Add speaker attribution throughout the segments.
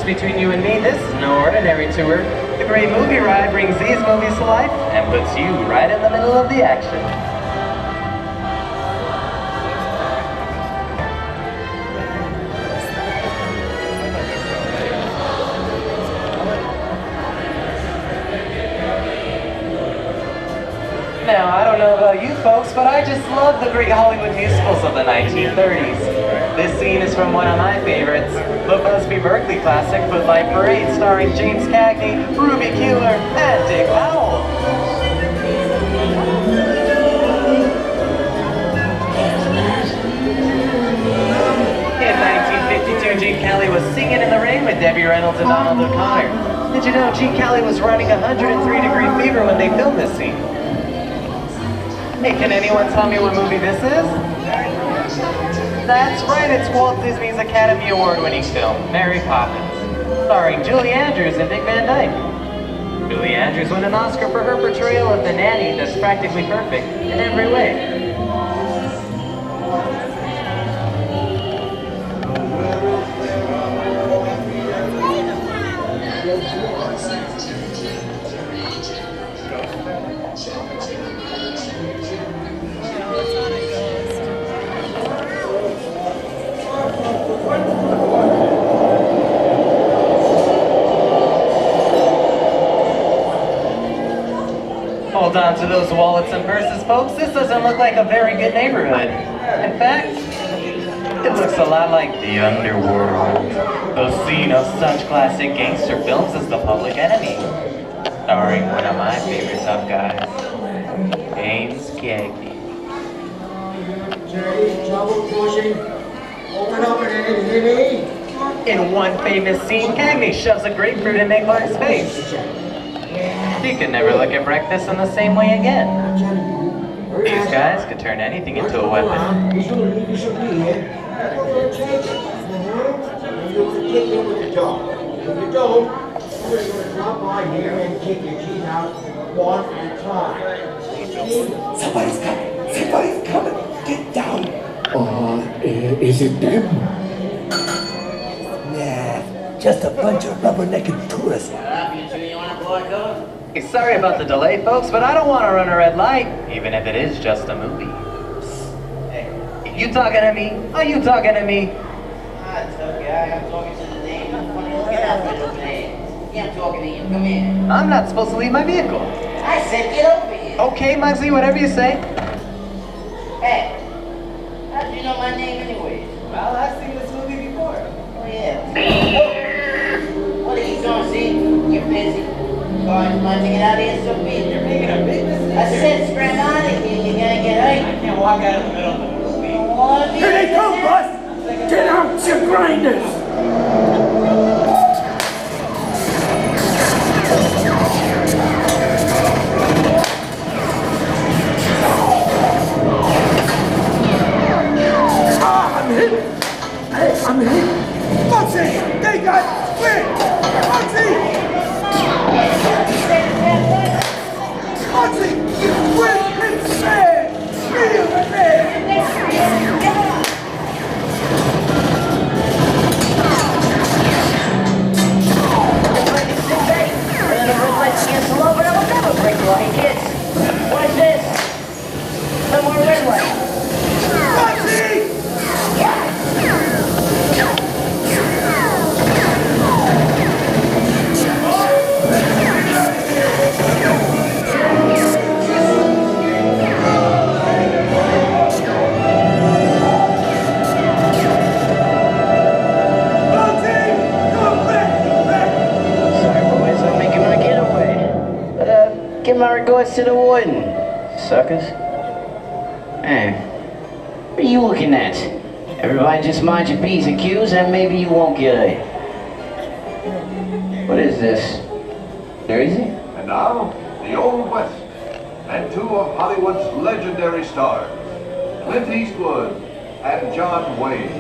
Speaker 1: between you and me, this is no ordinary tour. The Great Movie Ride brings these movies to life and puts you right in the middle of the action. Now, I don't know about you folks, but I just love the great Hollywood musicals of the 1930s. This scene is from one of my favorites, the Busby Berkeley classic Footlight Parade, starring James Cagney, Ruby Keeler, and Dick Powell. In 1952, Gene Kelly was singing in the rain with Debbie Reynolds and Donald O'Connor. Did you know Gene Kelly was running 103-degree fever when they filmed this scene? Hey, can anyone tell me what movie this is? That's right, it's Walt Disney's Academy Award-winning film, Mary Poppins, starring Julie Andrews and Dick Van Dyke. Julie Andrews won an Oscar for her portrayal of the nanny that's practically perfect in every way. Hold on to those wallets and purses, folks. This doesn't look like a very good neighborhood. In fact, it looks a lot like the underworld, the scene of such classic gangster films as The Public Enemy, starring one of my favorite tough guys, James Cagney. In one famous scene, Cagney shoves a grapefruit in Nicklar's face. He could never look at breakfast in the same way again. These guys could turn anything into a weapon.
Speaker 2: Somebody's coming! Somebody's coming! Get down! Is it them? Nah, just a bunch of rubber-necked tourists.
Speaker 1: Hey, sorry about the delay, folks, but I don't want to run a red light, even if it is just a movie. Hey, you talking to me? Are you talking to me?
Speaker 3: It's okay, I'm talking to the name. Get out of the name. Yeah, I'm talking to you. Come here.
Speaker 1: I'm not supposed to leave my vehicle.
Speaker 3: I said get over here.
Speaker 1: Okay, Muggsy, whatever you say.
Speaker 3: Hey, how did you know my name anyways?
Speaker 1: Well, I've seen this movie before.
Speaker 3: Oh, yeah. What are you doing, see? You're busy. Going to get out of here so big.
Speaker 1: You're making a big mistake.
Speaker 3: I said scram out of here. You're gonna get hurt.
Speaker 1: I can't walk out in the middle of the movie.
Speaker 3: Oh,
Speaker 2: Here they come, bus! Get out your grinders! I'm hit! Hey, I'm hit! Foxy! They got split! Foxy! Foxy! You went insane! Real bad!
Speaker 3: What's this? No more red light.
Speaker 2: Foxy!
Speaker 3: Give my regards to the warden, suckers. Hey, what are you looking at? Everybody just mind your P's and Q's and maybe you won't get hurt. What is this? Jersey?
Speaker 4: And now, the Old West, and two of Hollywood's legendary stars, Clint Eastwood and John Wayne.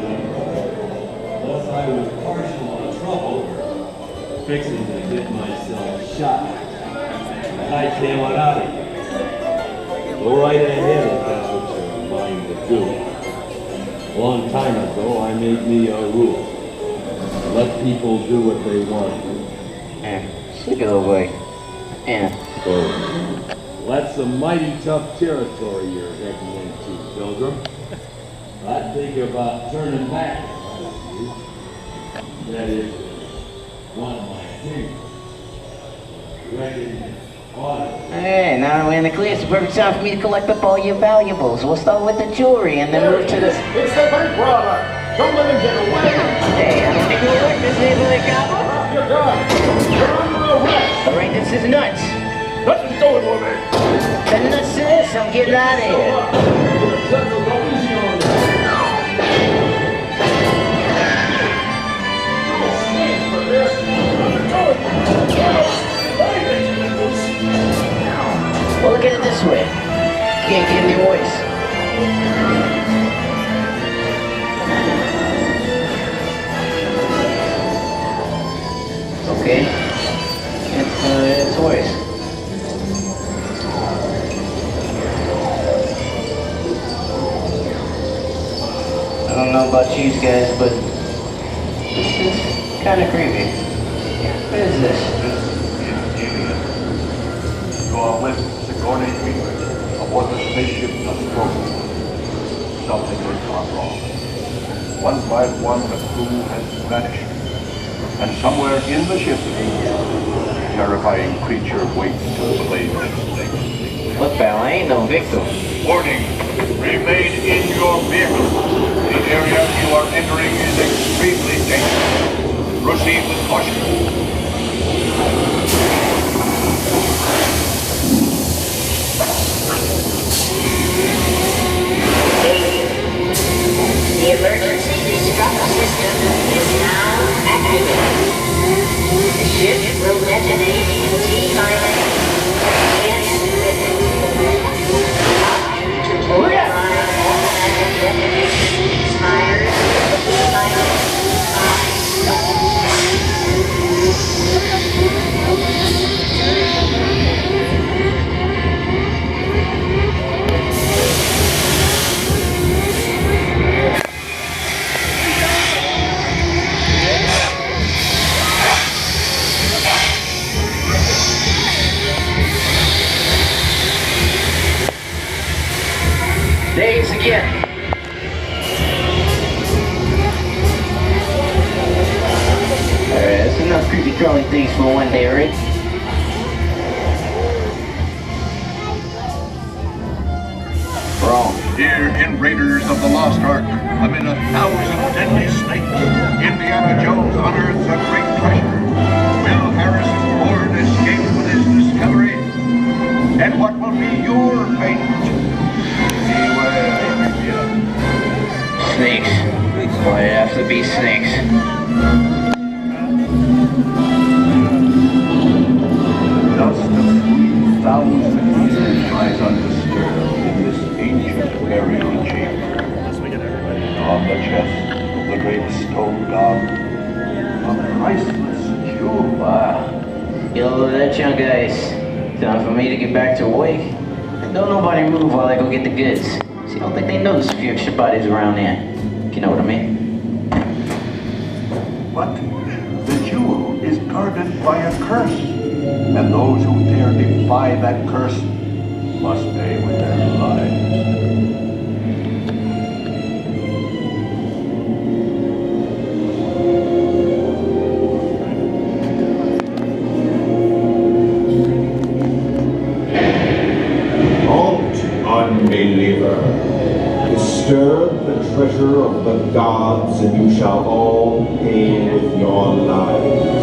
Speaker 5: Unless I was partial on trouble, fixing to get myself shot. I came on out of here. Go right ahead if that's what you're mind to do. A long time ago, I made me a rule. let people do what they want.
Speaker 3: Sleepy little boy. Yeah.
Speaker 5: So, that's some mighty tough territory you're heading into, Pilgrim. I'd think about turning back if I was you. That is one of my opinions. Reckon
Speaker 3: Hey, now we're in the clear. It's the perfect time for me to collect up all your valuables. We'll start with the jewelry and then move to the...
Speaker 2: It's the bank robber! Don't let him get away!
Speaker 3: Hey, I don't think you'll work this neighborhood cop.
Speaker 2: Drop your gun! You're under arrest!
Speaker 3: Alright, this is nuts.
Speaker 2: Nothing's going with me!
Speaker 3: The nuts to this, I'm getting out of here. Well, look at it this way. Can't get any worse. Okay. It's worse. I don't know about you guys, but this is kind of creepy. What is this?
Speaker 4: You are with Sigourney Weaver aboard the spaceship the Stroll. Something has gone wrong. One by one, the crew has vanished. And somewhere in the ship, a terrifying creature waits to claim its legacy.
Speaker 3: Look, pal, I ain't no victim.
Speaker 4: Warning! Remain in your vehicle. The area you are entering is extremely dangerous. Proceed with caution.
Speaker 6: The emergency destruct system is now activated. The ship will detonate in T-minus 10 minutes. Up to borderline automatic detonation expires T-minus 5.
Speaker 3: Days again. Alright, that's enough creepy crawling things for one day, right? Wrong.
Speaker 4: Here in Raiders of the Lost Ark, amid 1,000 deadly snakes, Indiana Jones unearths a great treasure. Will Harrison Ford escape with his discovery? And what will be your fate? Beware, Indiana.
Speaker 3: Snakes. Why it have to be snakes?
Speaker 4: Dust of 3,000 years lies undisturbed in this ancient burial chamber. On the chest of the great stone god, a priceless jewel.
Speaker 3: Wow. Get a load of that junk, guys. Time for me to get back to work. Don't nobody move while I go get the goods. See, I don't think they notice a few extra bodies around there. If you know what I mean.
Speaker 4: But the jewel is guarded by a curse, and those who dare defy that curse must pay with their lives.
Speaker 7: Unbeliever, disturb the treasure of the gods, and you shall all pay with your lives.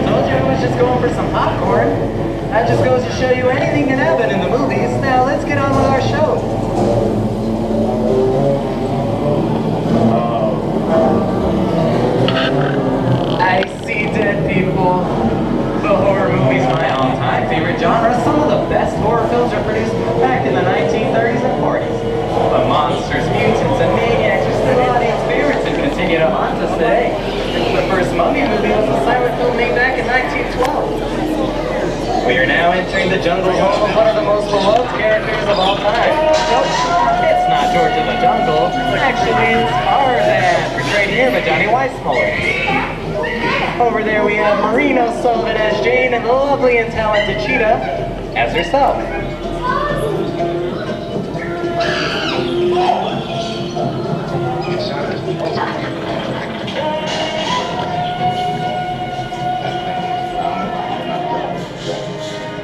Speaker 1: Told you I was just going for some popcorn. the best horror films are produced back in the 1930s and 40s. But monsters, mutants, and maniacs are still audience favorites and continue to haunt us today. The first Mummy movie was a silent film made back in 1912. We are now entering the jungle home of one of the most beloved characters of all time. Nope, it's not George of the Jungle. Actually, it's Tarzan, portrayed here by Johnny Weissmuller. Over there we have Marina Sullivan as Jane and the lovely and talented Cheetah as herself.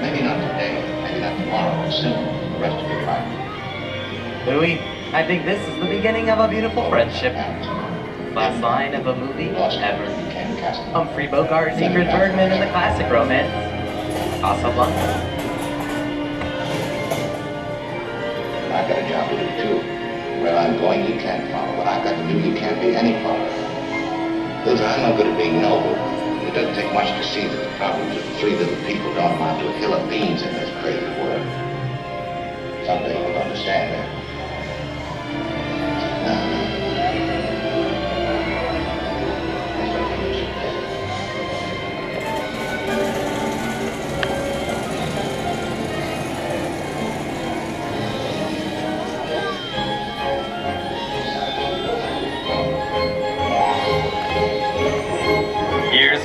Speaker 4: Maybe not today, maybe not tomorrow, soon, the rest of your life.
Speaker 1: Louis, I think this is the beginning of a beautiful friendship. Last line of a movie ever. Humphrey Bogart, Ingrid Bergman, and the classic romance, Casablanca.
Speaker 4: I've got a job to do too. Where I'm going, you can't follow. What I've got to do, you can't be any follower. Luther, I'm no good at being noble. It doesn't take much to see that the problems of three little people don't amount to a hill of beans in this crazy world. Someday you'll understand that.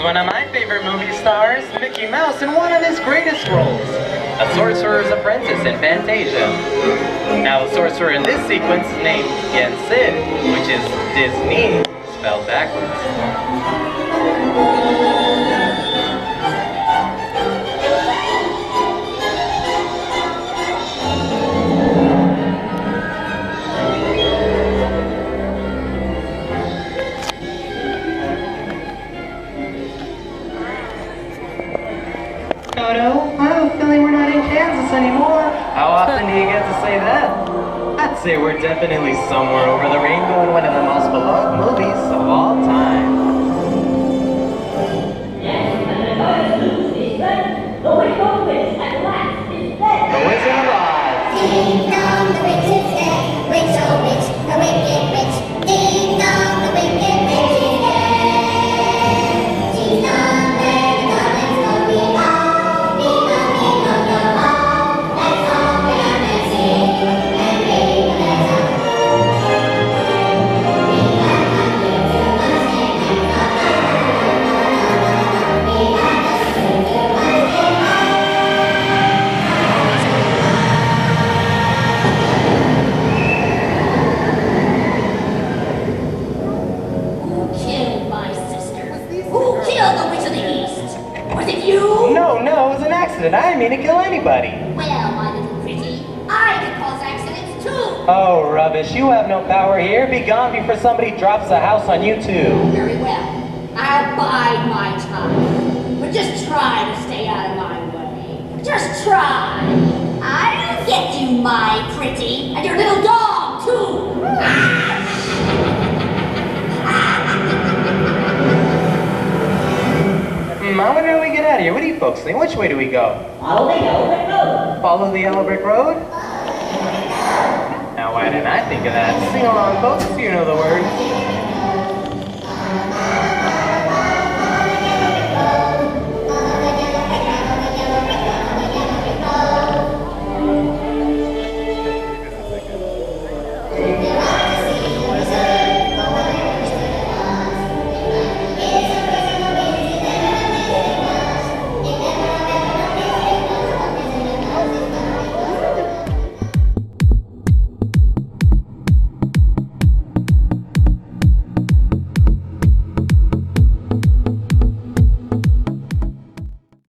Speaker 1: One of my favorite movie stars, Mickey Mouse, in one of his greatest roles, a sorcerer's apprentice in Fantasia. Now the sorcerer in this sequence is named Sid, which is Disney spelled backwards. How often do you get to say that? I'd say we're definitely somewhere over the rainbow in one of the most beloved movies of all time. The Wizard of Oz.
Speaker 8: Ding dong, the witch is dead. Rich, oh rich, the wicked rich. Ding dong, the wicked witch is dead. She's gone where the goblins go. We all be coming on the wall. Let's all be on the sing and ring the song. We got nothing too much and we got nothing too much
Speaker 1: No, it was an accident. I didn't mean to kill anybody.
Speaker 8: Well, my little pretty, I can cause accidents too.
Speaker 1: Oh, rubbish. You have no power here. Be gone before somebody drops a house on you, too.
Speaker 8: Very well. I'll bide my time. But just try to stay out of my way. Just try. I'll get you, my pretty, and your little dog, too.
Speaker 1: I wonder how we get out of here. What do you folks think? Which way do we go?
Speaker 8: Follow the yellow brick road.
Speaker 1: Follow the yellow brick road? Now, why didn't I think of that? Sing along, folks. You know the words.